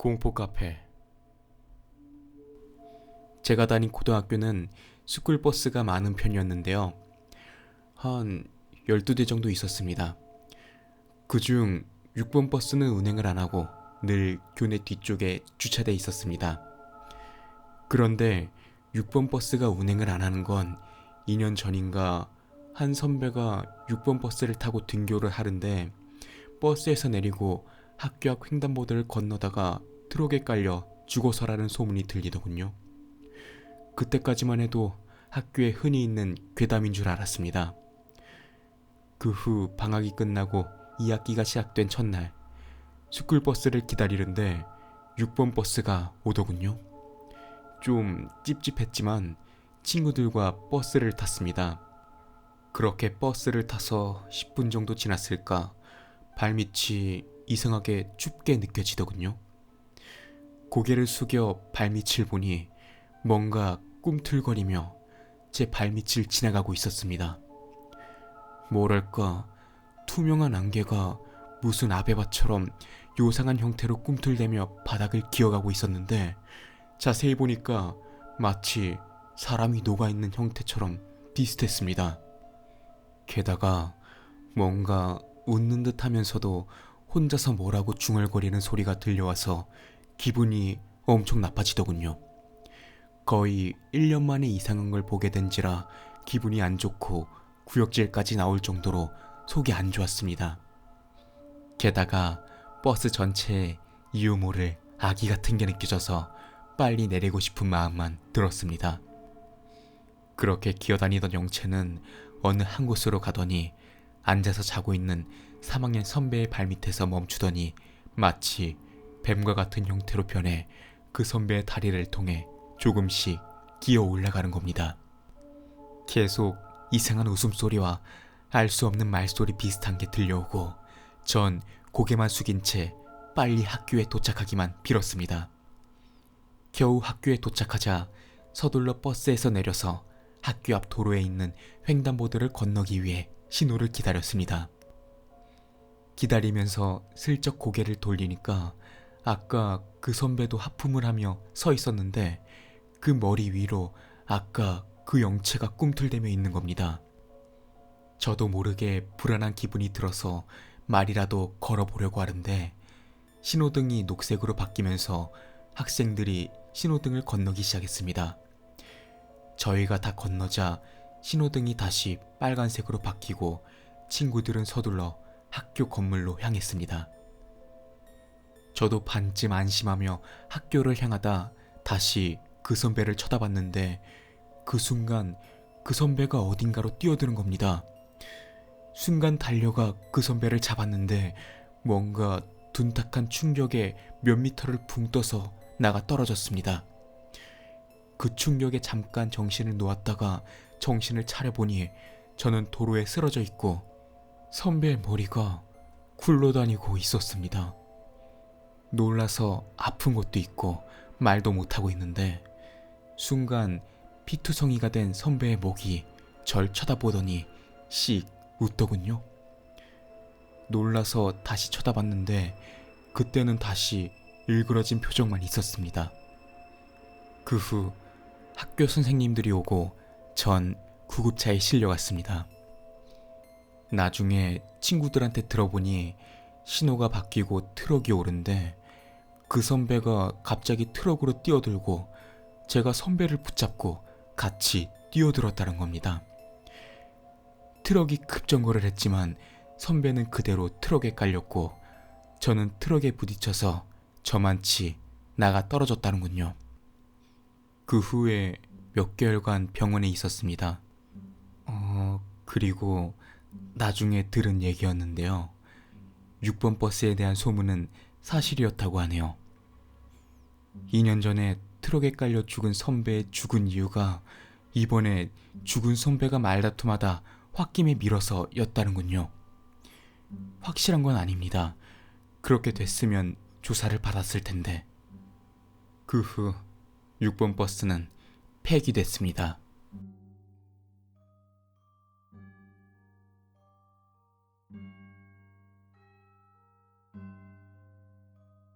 공포 카페. 제가 다닌 고등학교는 스쿨버스가 많은 편이었는데요. 한 12대 정도 있었습니다. 그중 6번 버스는 운행을 안 하고 늘 교내 뒤쪽에 주차돼 있었습니다. 그런데 6번 버스가 운행을 안 하는 건 2년 전인가 한 선배가 6번 버스를 타고 등교를 하는데 버스에서 내리고 학교 앞 횡단보도를 건너다가 트럭에 깔려 죽어서라는 소문이 들리더군요. 그때까지만 해도 학교에 흔히 있는 괴담인 줄 알았습니다. 그 후 방학이 끝나고 2학기가 시작된 첫날, 스쿨버스를 기다리는데 6번 버스가 오더군요. 좀 찝찝했지만 친구들과 버스를 탔습니다. 그렇게 버스를 타서 10분 정도 지났을까 발밑이 이상하게 춥게 느껴지더군요. 고개를 숙여 발밑을 보니 뭔가 꿈틀거리며 제 발밑을 지나가고 있었습니다. 뭐랄까, 투명한 안개가 무슨 아베바처럼 요상한 형태로 꿈틀대며 바닥을 기어가고 있었는데 자세히 보니까 마치 사람이 녹아있는 형태처럼 비슷했습니다. 게다가 뭔가 웃는 듯 하면서도 혼자서 뭐라고 중얼거리는 소리가 들려와서 기분이 엄청 나빠지더군요. 거의 1년 만에 이상한 걸 보게 된지라 기분이 안 좋고 구역질까지 나올 정도로 속이 안 좋았습니다. 게다가 버스 전체에 이유 모를 아기 같은 게 느껴져서 빨리 내리고 싶은 마음만 들었습니다. 그렇게 기어다니던 영체는 어느 한 곳으로 가더니 앉아서 자고 있는 3학년 선배의 발밑에서 멈추더니 마치 뱀과 같은 형태로 변해 그 선배의 다리를 통해 조금씩 기어 올라가는 겁니다. 계속 이상한 웃음소리와 알 수 없는 말소리 비슷한 게 들려오고 전 고개만 숙인 채 빨리 학교에 도착하기만 빌었습니다. 겨우 학교에 도착하자 서둘러 버스에서 내려서 학교 앞 도로에 있는 횡단보도를 건너기 위해 신호를 기다렸습니다. 기다리면서 슬쩍 고개를 돌리니까 아까 그 선배도 하품을 하며 서 있었는데 그 머리 위로 아까 그 영체가 꿈틀대며 있는 겁니다. 저도 모르게 불안한 기분이 들어서 말이라도 걸어보려고 하는데 신호등이 녹색으로 바뀌면서 학생들이 신호등을 건너기 시작했습니다. 저희가 다 건너자 신호등이 다시 빨간색으로 바뀌고 친구들은 서둘러 학교 건물로 향했습니다. 저도 반쯤 안심하며 학교를 향하다 다시 그 선배를 쳐다봤는데 그 순간 그 선배가 어딘가로 뛰어드는 겁니다. 순간 달려가 그 선배를 잡았는데 뭔가 둔탁한 충격에 몇 미터를 붕 떠서 나가 떨어졌습니다. 그 충격에 잠깐 정신을 놓았다가 정신을 차려보니 저는 도로에 쓰러져 있고 선배의 머리가 굴러다니고 있었습니다. 놀라서 아픈 것도 있고 말도 못하고 있는데 순간 피투성이가 된 선배의 목이 절 쳐다보더니 씩 웃더군요. 놀라서 다시 쳐다봤는데 그때는 다시 일그러진 표정만 있었습니다. 그 후 학교 선생님들이 오고 전 구급차에 실려갔습니다. 나중에 친구들한테 들어보니 신호가 바뀌고 트럭이 오는데 그 선배가 갑자기 트럭으로 뛰어들고 제가 선배를 붙잡고 같이 뛰어들었다는 겁니다. 트럭이 급정거를 했지만 선배는 그대로 트럭에 깔렸고 저는 트럭에 부딪혀서 저만치 나가 떨어졌다는군요. 그 후에 몇 개월간 병원에 있었습니다. 그리고 나중에 들은 얘기였는데요. 6번 버스에 대한 소문은 사실이었다고 하네요. 2년 전에 트럭에 깔려 죽은 선배의 죽은 이유가 이번에 죽은 선배가 말다툼하다 홧김에 밀어서 였다는군요. 확실한 건 아닙니다. 그렇게 됐으면 조사를 받았을 텐데. 그 후 6번 버스는 폐기됐습니다.